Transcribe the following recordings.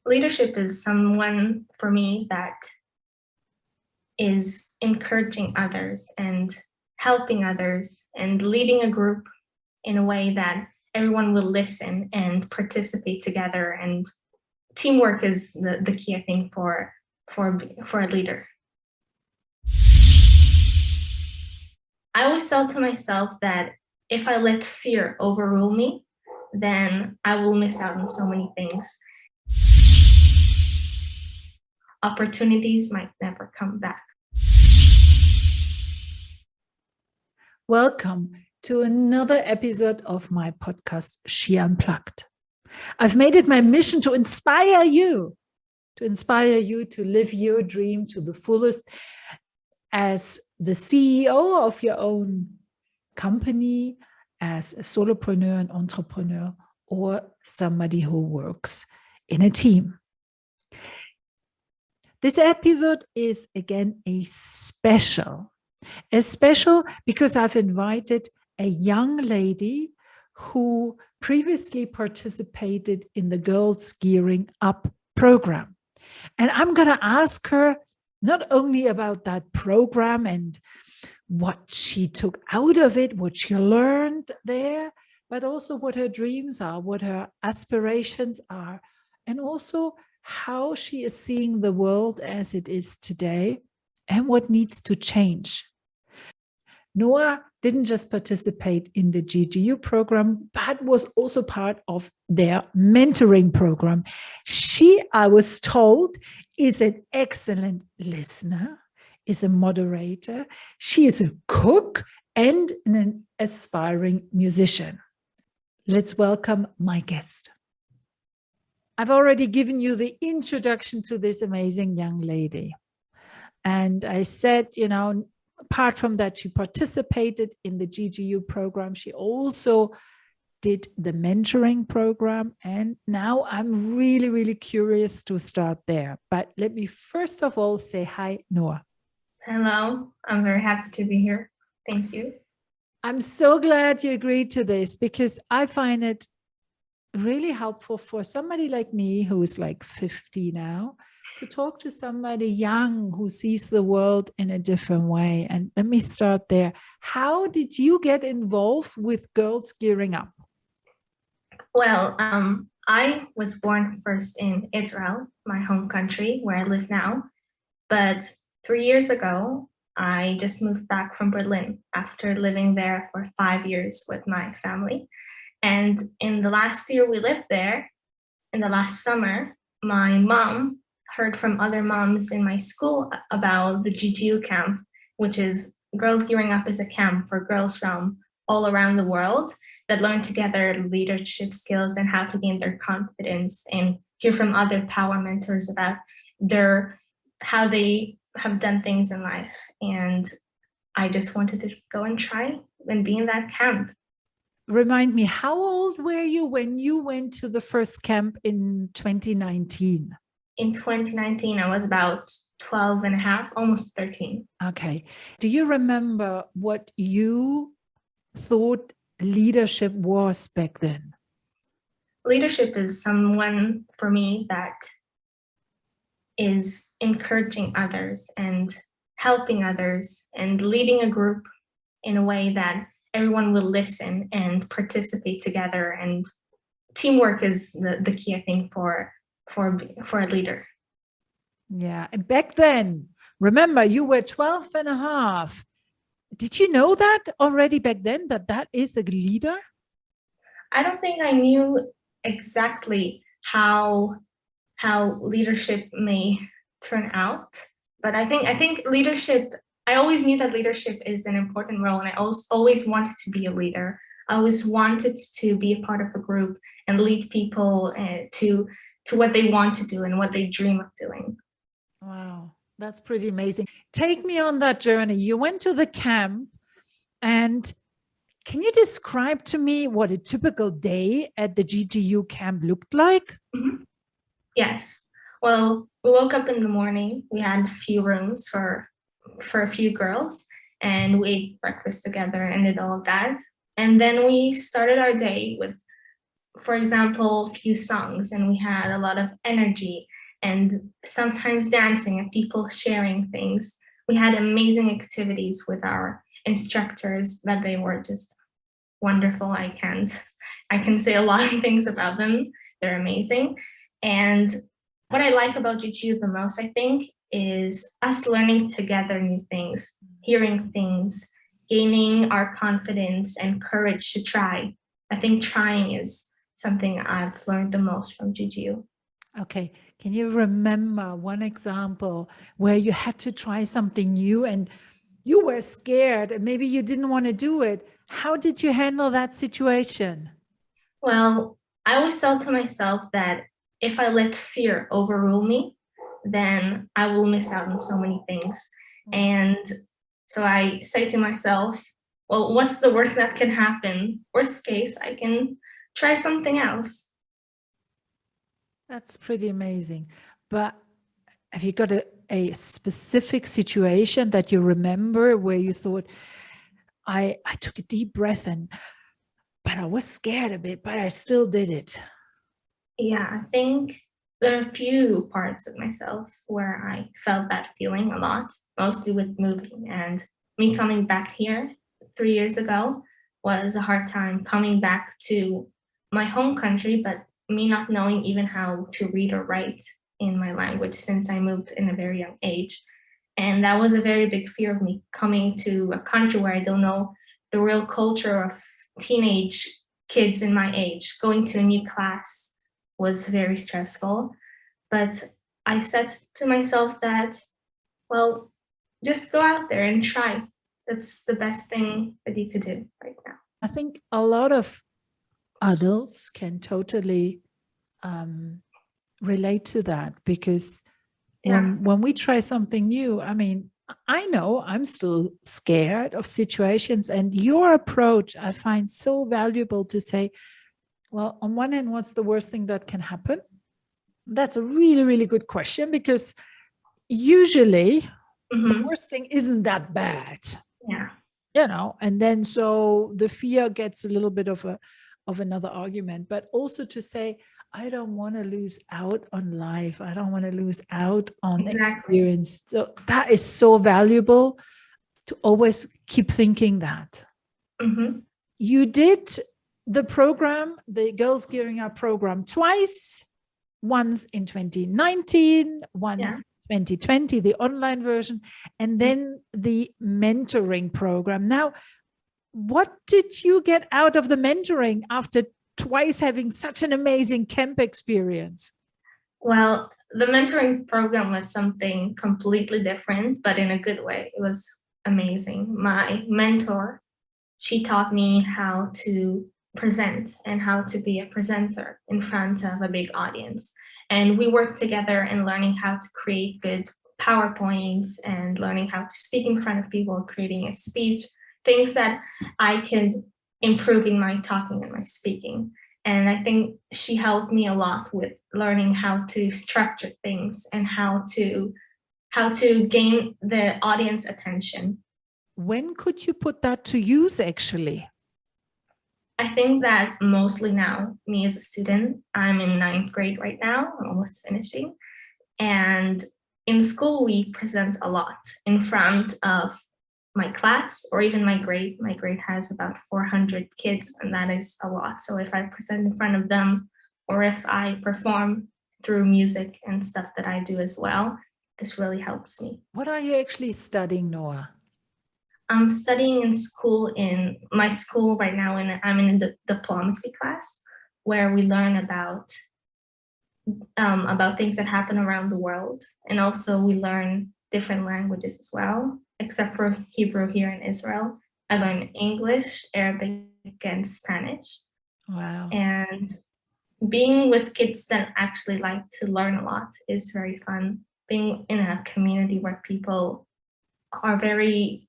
Leadership is someone for me that is encouraging others and helping others and leading a group in a way that everyone will listen and participate together. And teamwork is the key, I think, for a leader. I always tell to myself that if I let fear overrule me, then I will miss out on so many things. Opportunities might never come back. Welcome to another episode of my podcast, She Unplugged. I've made it my mission to inspire you to live your dream to the fullest as the CEO of your own company, as a solopreneur and entrepreneur, or somebody who works in a team. This episode is again a special because I've invited a young lady who previously participated in the Girls Gearing Up program. And I'm going to ask her not only about that program and what she took out of it, what she learned there, but also what her dreams are, what her aspirations are, and also how she is seeing the world as it is today and what needs to change. Noa didn't just participate in the GGU program, but was also part of their mentoring program. She, I was told, is an excellent listener, is a moderator. She is a cook and an aspiring musician. Let's welcome my guest. I've already given you the introduction to this amazing young lady. And I said, apart from that, she participated in the GGU program. She also did the mentoring program. And now I'm really, really curious to start there. But let me first of all say hi, Noa. Hello, I'm very happy to be here. Thank you. I'm so glad you agreed to this because I find it really helpful for somebody like me who is like 50 now to talk to somebody young who sees the world in a different way. And let me start there. How did you get involved with Girls Gearing Up? Well, I was born first in Israel, my home country, where I live now. But 3 years ago, I just moved back from Berlin after living there for 5 years with my family. And in the last year we lived there, in the last summer, my mom heard from other moms in my school about the GGU camp, which is Girls Gearing Up is a camp for girls from all around the world that learn together leadership skills and how to gain their confidence and hear from other power mentors about how they have done things in life. And I just wanted to go and try and be in that camp. Remind me, how old were you when you went to the first camp in 2019? In 2019, I was about 12 and a half, almost 13. Okay. Do you remember what you thought leadership was back then? Leadership is someone for me that is encouraging others and helping others and leading a group in a way that everyone will listen and participate together. And teamwork is the key, I think, for a leader. Yeah. And back then, remember, you were 12 and a half. Did you know that already back then, that is a leader? I don't think I knew exactly how leadership may turn out, but I think leadership, I always knew that leadership is an important role, and I always wanted to be a leader. I always wanted to be a part of a group and lead people to what they want to do and what they dream of doing. Wow, that's pretty amazing. Take me on that journey. You went to the camp, and can you describe to me what a typical day at the GGU camp looked like? Mm-hmm. Yes. Well, we woke up in the morning. We had a few rooms for a few girls, and we ate breakfast together and did all of that. And then we started our day with for example, few songs, and we had a lot of energy and sometimes dancing and people sharing things. We had amazing activities with our instructors that they were just wonderful. I can say a lot of things about them. They're amazing. And what I like about Juju the most, I think, is us learning together new things, hearing things, gaining our confidence and courage to try. I think trying is something I've learned the most from Juju. Okay. Can you remember one example where you had to try something new and you were scared and maybe you didn't want to do it? How did you handle that situation? Well, I always tell to myself that if I let fear overrule me, then I will miss out on so many things. And so I say to myself, well, what's the worst that can happen? Worst case, I can try something else. That's pretty amazing. But have you got a specific situation that you remember where you thought, I took a deep breath but I was scared a bit, but I still did it? Yeah, I think there are a few parts of myself where I felt that feeling a lot, mostly with moving. And me coming back here 3 years ago was a hard time coming back to my home country, but me not knowing even how to read or write in my language since I moved in a very young age. And that was a very big fear of me coming to a country where I don't know the real culture of teenage kids in my age. Going to a new class was very stressful. But I said to myself that, well, just go out there and try. That's the best thing that you could do right now. I think a lot of adults can totally relate to that, because Yeah. when we try something new, I mean, I know I'm still scared of situations, and your approach I find so valuable to say, well, on one hand, what's the worst thing that can happen? That's a really, really good question, because usually the worst thing isn't that bad. Yeah. And then so the fear gets a little bit of another argument, but also to say, I don't want to lose out on life. I don't want to lose out on experience. So that is so valuable to always keep thinking that. You did the program, the Girls Gearing Up program, twice, once in 2019, once 2020, the online version, and then the mentoring program. Now, what did you get out of the mentoring after twice having such an amazing camp experience? Well, the mentoring program was something completely different, but in a good way. It was amazing. My mentor, she taught me how to present and how to be a presenter in front of a big audience. And we worked together in learning how to create good PowerPoints and learning how to speak in front of people, creating a speech, things that I could improve in my talking and my speaking. And I think she helped me a lot with learning how to structure things and how to gain the audience attention. When could you put that to use, actually? I think that mostly now, me as a student, I'm in 9th grade right now, I'm almost finishing. And in school, we present a lot in front of my class or even my grade. My grade has about 400 kids, and that is a lot. So if I present in front of them, or if I perform through music and stuff that I do as well, this really helps me. What are you actually studying, Noa? I'm studying in my school right now, and I'm in the diplomacy class where we learn about things that happen around the world. And also we learn different languages as well, except for Hebrew here in Israel. I learn English, Arabic, and Spanish. Wow. And being with kids that actually like to learn a lot is very fun. Being in a community where people are very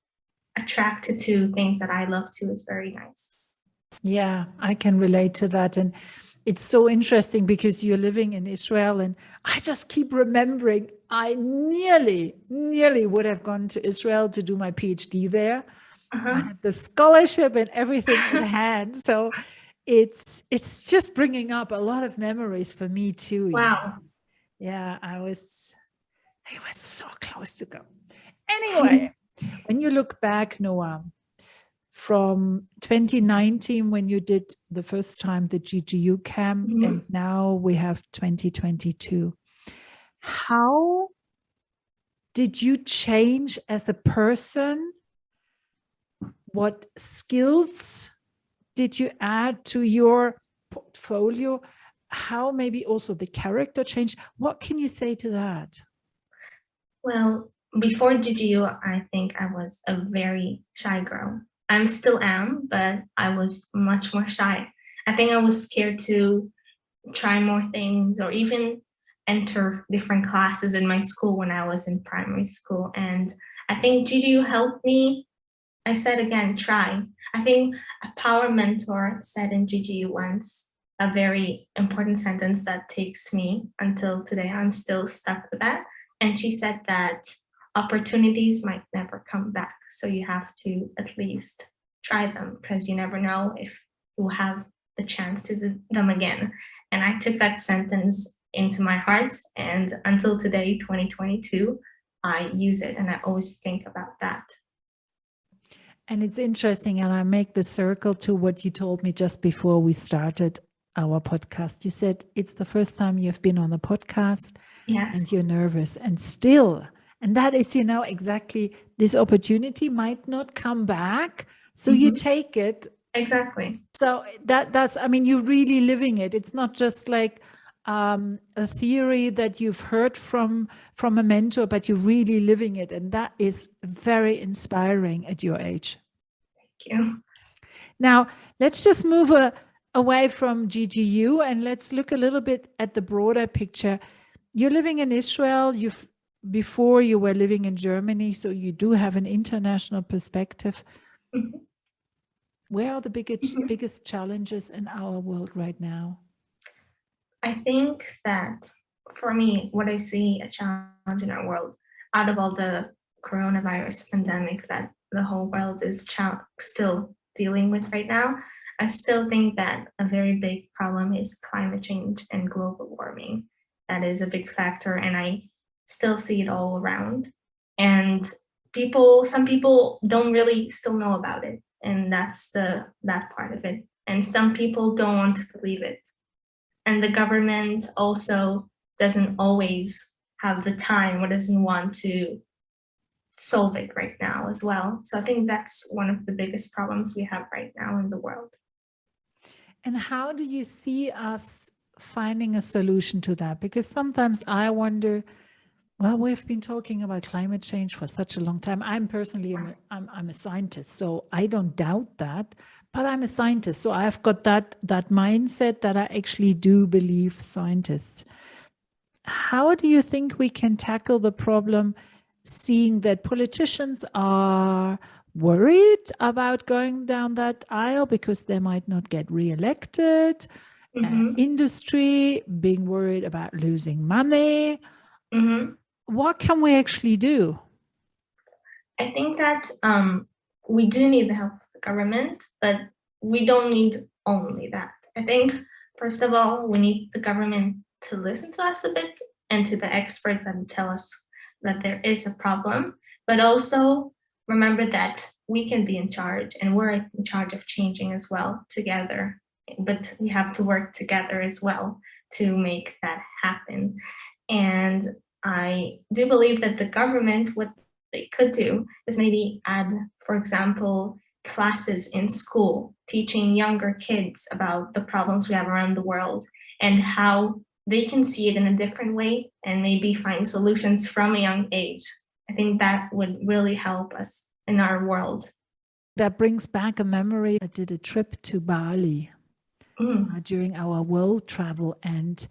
attracted to things that I love too is very nice. Yeah, I can relate to that. And it's so interesting because you're living in Israel, and I just keep remembering I nearly would have gone to Israel to do my PhD there. I had the scholarship and everything in hand. So it's just bringing up a lot of memories for me too. You know? Wow. Yeah, I was so close to go. Anyway, when you look back, Noah, from 2019 when you did the first time the GGU camp, Mhm. and now we have 2022, how did you change as a person? What skills did you add to your portfolio? How maybe also the character changed? What can you say to that? Well, before GGU, I think I was a very shy girl. I'm still am, but I was much more shy. I think I was scared to try more things or even enter different classes in my school when I was in primary school. And I think GGU helped me. I said again, try. I think a power mentor said in GGU once a very important sentence that takes me until today. I'm still stuck with that. And she said that opportunities might never come back. So you have to at least try them because you never know if you'll have the chance to do them again. And I took that sentence into my heart. And until today, 2022, I use it and I always think about that. And it's interesting, and I make the circle to what you told me just before we started our podcast. You said it's the first time you've been on a podcast. Yes. And you're nervous, and still, and that is, you know, exactly, this opportunity might not come back. So you take it. Exactly. So that's, I mean, you're really living it. It's not just like a theory that you've heard from a mentor, but you're really living it. And that is very inspiring at your age. Thank you. Now, let's just move away from GGU and let's look a little bit at the broader picture. You're living in Israel. Before you were living in Germany, so you do have an international perspective. Mm-hmm. Where are the biggest challenges in our world right now? I think that for me, what I see a challenge in our world, out of all the coronavirus pandemic that the whole world is still dealing with right now, I still think that a very big problem is climate change and global warming. That is a big factor, and I still see it all around. And some people don't really still know about it, and that's that part of it. And some people don't want to believe it. And the government also doesn't always have the time or doesn't want to solve it right now as well. So I think that's one of the biggest problems we have right now in the world. And how do you see us finding a solution to that? Because sometimes I wonder, well, we've been talking about climate change for such a long time. I'm personally, I'm a scientist, so I don't doubt that, but I'm a scientist. So I've got that mindset that I actually do believe scientists. How do you think we can tackle the problem, seeing that politicians are worried about going down that aisle because they might not get reelected, industry being worried about losing money? What can we actually do? I think that we do need the help of the government, but we don't need only that. I think, first of all, we need the government to listen to us a bit and to the experts that tell us that there is a problem, but also remember that we can be in charge and we're in charge of changing as well together. But we have to work together as well to make that happen. And I do believe that the government, what they could do is maybe add, for example, classes in school, teaching younger kids about the problems we have around the world and how they can see it in a different way and maybe find solutions from a young age. I think that would really help us in our world. That brings back a memory. I did a trip to Bali during our world travel, and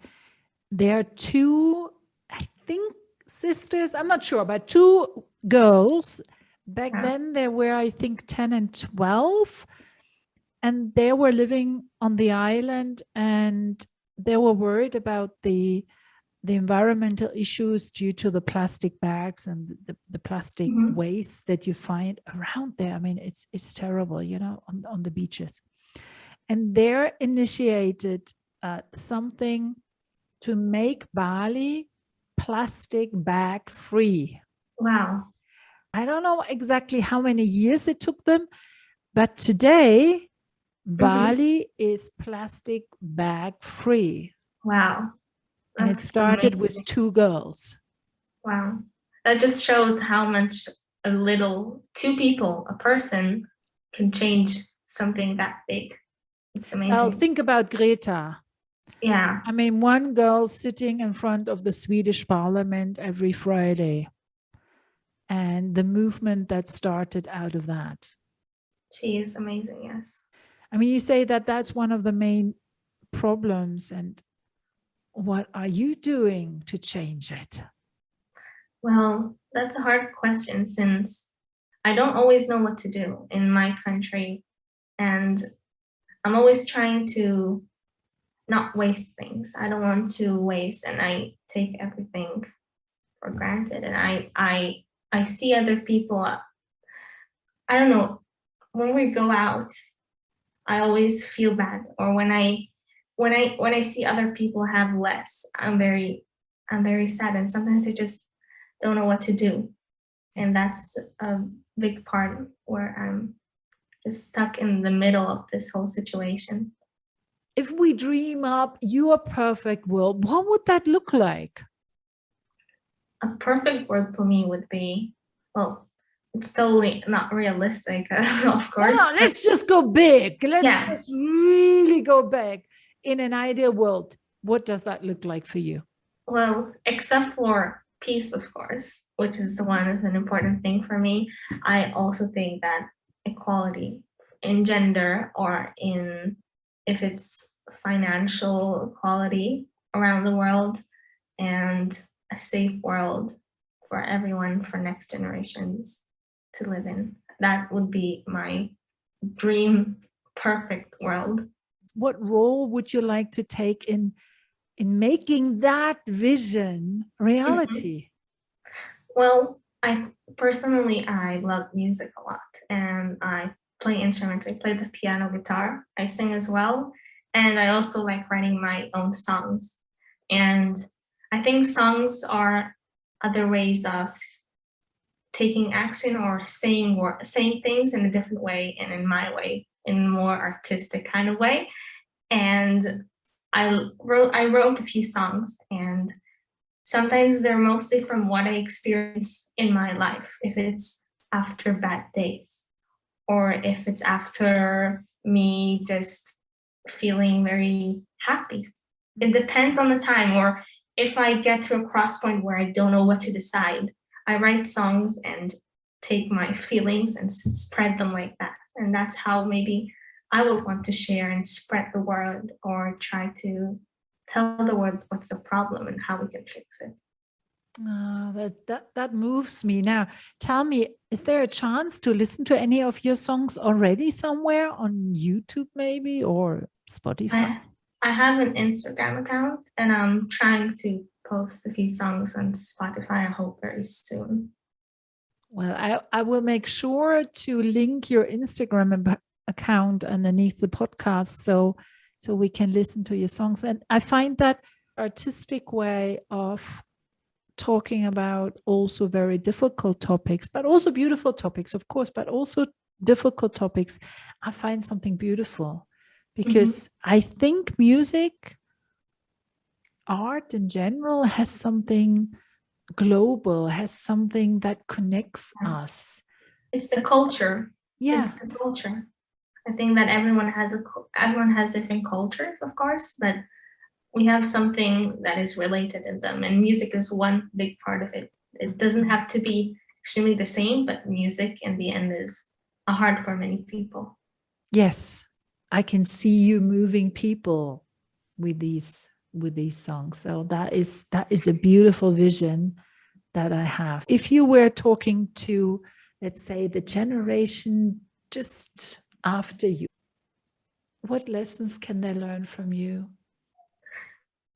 there are two, I think, sisters, I'm not sure, but two girls. Back then they were, I think, 10 and 12, and they were living on the island, and they were worried about the environmental issues due to the plastic bags and the plastic waste that you find around there. I mean, it's terrible, you know, on the beaches. and they're initiated something to make Bali plastic bag free. Wow. I don't know exactly how many years it took them, but today Bali is plastic bag free. Wow. And it That's started amazing. with 2 girls. Wow. That just shows how much a little, 2 people, a person can change something that big. It's amazing. Well, think about Greta. Yeah. I mean, one girl sitting in front of the Swedish parliament every Friday, and the movement that started out of that. She is amazing, yes. I mean, you say that that's one of the main problems, and what are you doing to change it? Well, that's a hard question since I don't always know what to do in my country, and I'm always trying to not waste things. I don't want to waste, and I take everything for granted. And I see other people. I don't know. When we go out, I always feel bad. Or when I see other people have less, I'm very sad. And sometimes I just don't know what to do. And that's a big part where I'm just stuck in the middle of this whole situation. If we dream up your perfect world, what would that look like? A perfect word for me would be, well, it's totally not realistic, of course. No, let's just go big. Let's Yeah. just really go big. In an ideal world, what does that look like for you? Well, except for peace, of course, which is an important thing for me. I also think that equality in gender or in if it's financial equality around the world and a safe world for everyone, for next generations to live in. That would be my dream perfect world. What role would you like to take in making that vision reality? Well, I personally love music a lot, and I play instruments. I play the piano, guitar. I sing as well, and I also like writing my own songs. And I think songs are other ways of taking action or saying things in a different way and in my way, in a more artistic kind of way. And I wrote a few songs, and sometimes they're mostly from what I experience in my life. If it's after bad days, or if it's after me just feeling very happy. It depends on the time, or if I get to a cross point where I don't know what to decide, I write songs and take my feelings and spread them like that. And that's how maybe I would want to share and spread the word, or try to tell the world what's the problem and how we can fix it. That moves me. Now, tell me, is there a chance to listen to any of your songs already somewhere on YouTube, maybe, or Spotify? I have an Instagram account, and I'm trying to post a few songs on Spotify, I hope very soon. Well, I will make sure to link your Instagram account underneath the podcast so we can listen to your songs. And I find that artistic way of talking about also very difficult topics, but also beautiful topics, of course, but also difficult topics. I find something beautiful because I think music, art in general, has something global, has something that connects us. It's the culture. Yeah. It's the culture. I think that everyone has different cultures, of course, but we have something that is related in them, and music is one big part of it. It doesn't have to be extremely the same, but music in the end is a heart for many people. Yes, I can see you moving people with these songs. So that is a beautiful vision that I have. If you were talking to, let's say, the generation just after you, what lessons can they learn from you?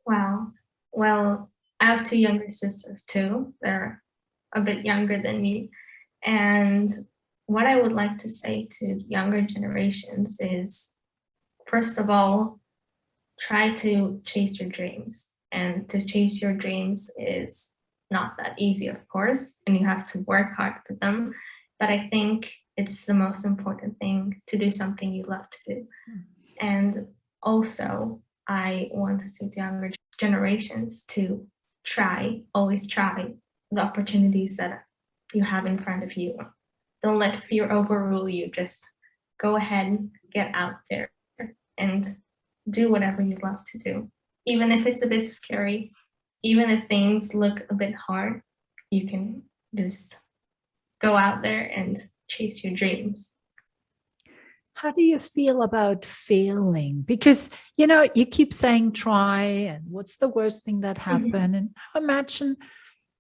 Wow. Well, I have 2 younger sisters too. They're a bit younger than me. And what I would like to say to younger generations is first of all, try to chase your dreams. And to chase your dreams is not that easy, of course, and you have to work hard for them. But I think it's the most important thing to do something you love to do. And also, I want to say to younger generations to always try the opportunities that you have in front of you. Don't let fear overrule you. Just go ahead, get out there, and do whatever you love to do. Even if it's a bit scary, even if things look a bit hard, you can just go out there and chase your dreams. How do you feel about failing? Because, you know, you keep saying try, and what's the worst thing that happened? And imagine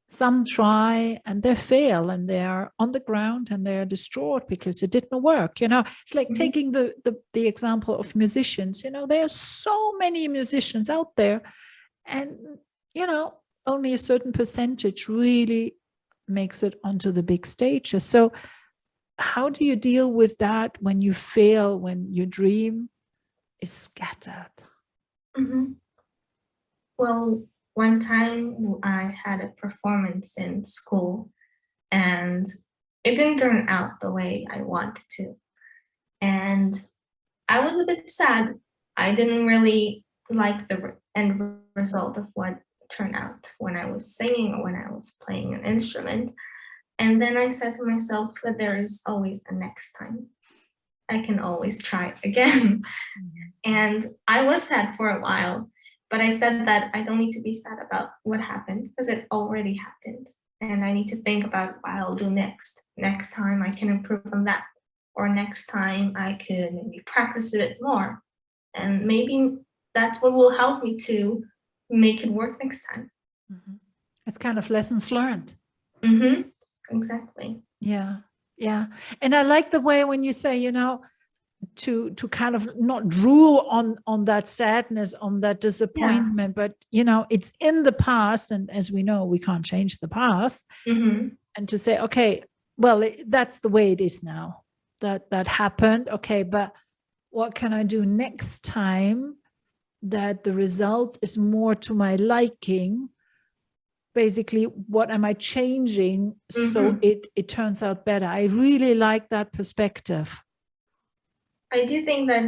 some try and they fail and they're on the ground and they're distraught because it didn't work. You know, it's like taking the example of musicians. You know, there are so many musicians out there, and, you know, only a certain percentage really makes it onto the big stages. So how do you deal with that when you fail, when your dream is scattered? Well, one time I had a performance in school and it didn't turn out the way I wanted to. And I was a bit sad. I didn't really like the end result of what turned out when I was singing or when I was playing an instrument. And then I said to myself that there is always a next time. I can always try again. And I was sad for a while, but I said that I don't need to be sad about what happened because it already happened. And I need to think about what I'll do next. Next time I can improve on that. Or next time I could maybe practice a bit more. And maybe that's what will help me to make it work next time. It's kind of lessons learned. Exactly. Yeah. Yeah. And I like the way when you say, you know, to kind of not drool on that sadness, on that disappointment, but, you know, it's in the past. And as we know, we can't change the past. And to say, okay, well, that's the way it is now. That happened. Okay, but what can I do next time that the result is more to my liking? Basically, what am I changing so it turns out better? I really like that perspective. I do think that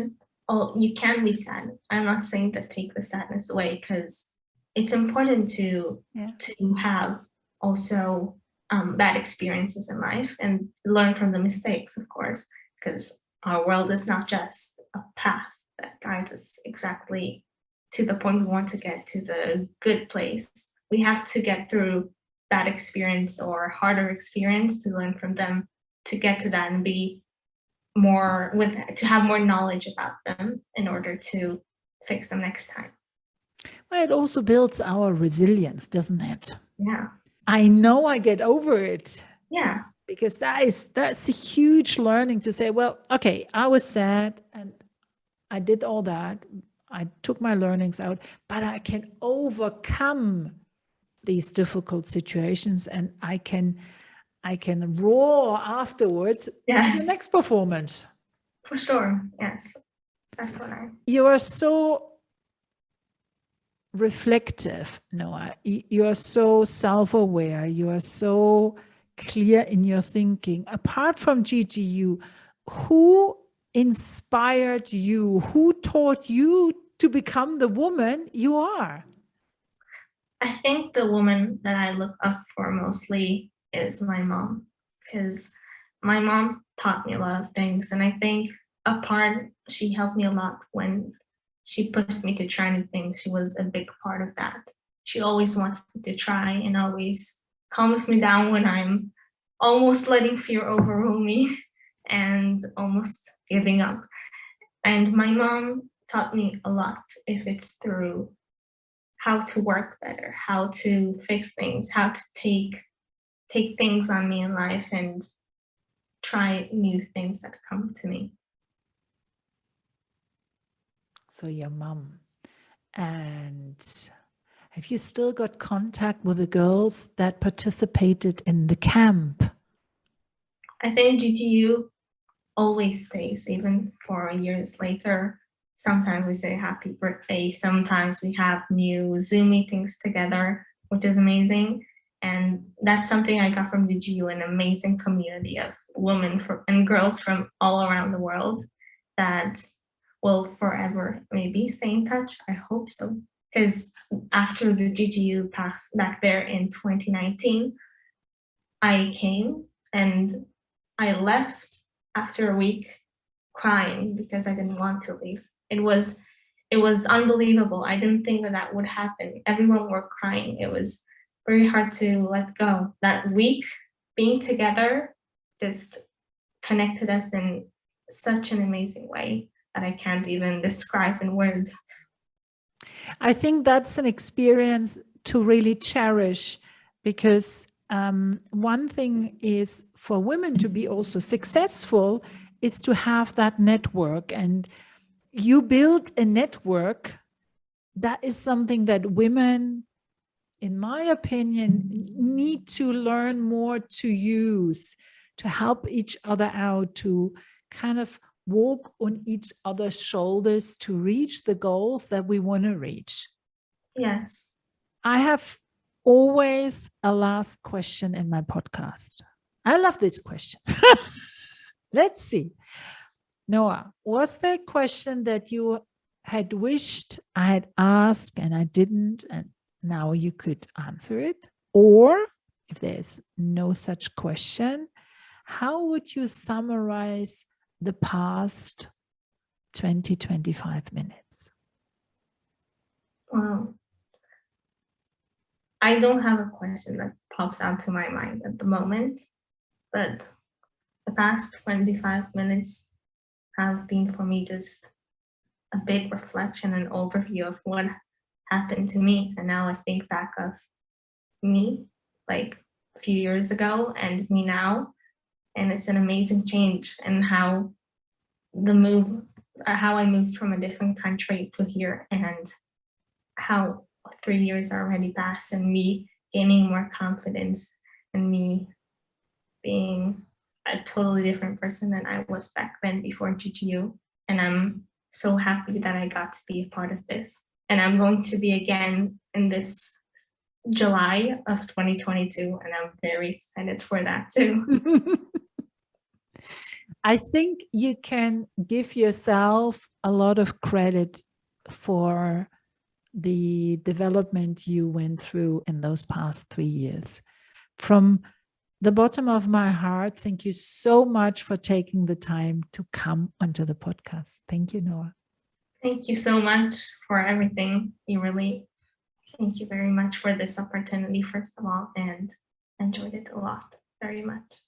you can be sad. I'm not saying that take the sadness away because it's important to have also bad experiences in life and learn from the mistakes, of course, because our world is not just a path that guides us exactly to the point we want to get to the good place. We have to get through bad experience or harder experience to learn from them to get to that and be to have more knowledge about them in order to fix them next time. Well, it also builds our resilience, doesn't it? Yeah. I know I get over it. Yeah. Because that's a huge learning to say, well, okay, I was sad and I did all that. I took my learnings out, but I can overcome these difficult situations and I can roar afterwards in the next performance. For sure. Yes. That's what You are so reflective, Noa. You are so self-aware. You are so clear in your thinking. Apart from GGU, who inspired you? Who taught you to become the woman you are? I think the woman that I look up for mostly is my mom, because my mom taught me a lot of things. And I think she helped me a lot when she pushed me to try new things. She was a big part of that. She always wanted me to try and always calms me down when I'm almost letting fear overrule me and almost giving up. And my mom taught me a lot, if it's through how to work better, how to fix things, how to take things on me in life and try new things that come to me. So your mom. And have you still got contact with the girls that participated in the camp? I think GTU always stays, even 4 years later. sometimes we say happy birthday. Sometimes we have new Zoom meetings together, which is amazing. And that's something I got from UGU, an amazing community of women and girls from all around the world that will forever maybe stay in touch. I hope so. Because after the GGU passed back there in 2019, I came and I left after a week crying because I didn't want to leave. It was unbelievable. I didn't think that would happen. Everyone were crying. It was very hard to let go. That week being together just connected us in such an amazing way that I can't even describe in words. I think that's an experience to really cherish, because one thing is for women to be also successful is to have that network, and you build a network. That is something that women, in my opinion, need to learn more to use, to help each other out, to kind of walk on each other's shoulders to reach the goals that we want to reach. Yes. I have always a last question in my podcast. I love this question. Let's see. Noa, was there a question that you had wished I had asked and I didn't, and now you could answer it? Or if there's no such question, how would you summarize the past 20-25 minutes? Well, I don't have a question that pops out to my mind at the moment, but the past 25 minutes have been for me just a big reflection and overview of what happened to me. And now I think back of me like a few years ago and me now, and it's an amazing change, and how I moved from a different country to here, and how 3 years already passed, and me gaining more confidence, and me being a totally different person than I was back then before GGU. And I'm so happy that I got to be a part of this. And I'm going to be again in this July of 2022, and I'm very excited for that too. I think you can give yourself a lot of credit for the development you went through in those past 3 years. From the bottom of my heart, thank you so much for taking the time to come onto the podcast. Thank you, Noa. Thank you so much for everything. Thank you very much for this opportunity, first of all, and enjoyed it a lot, very much.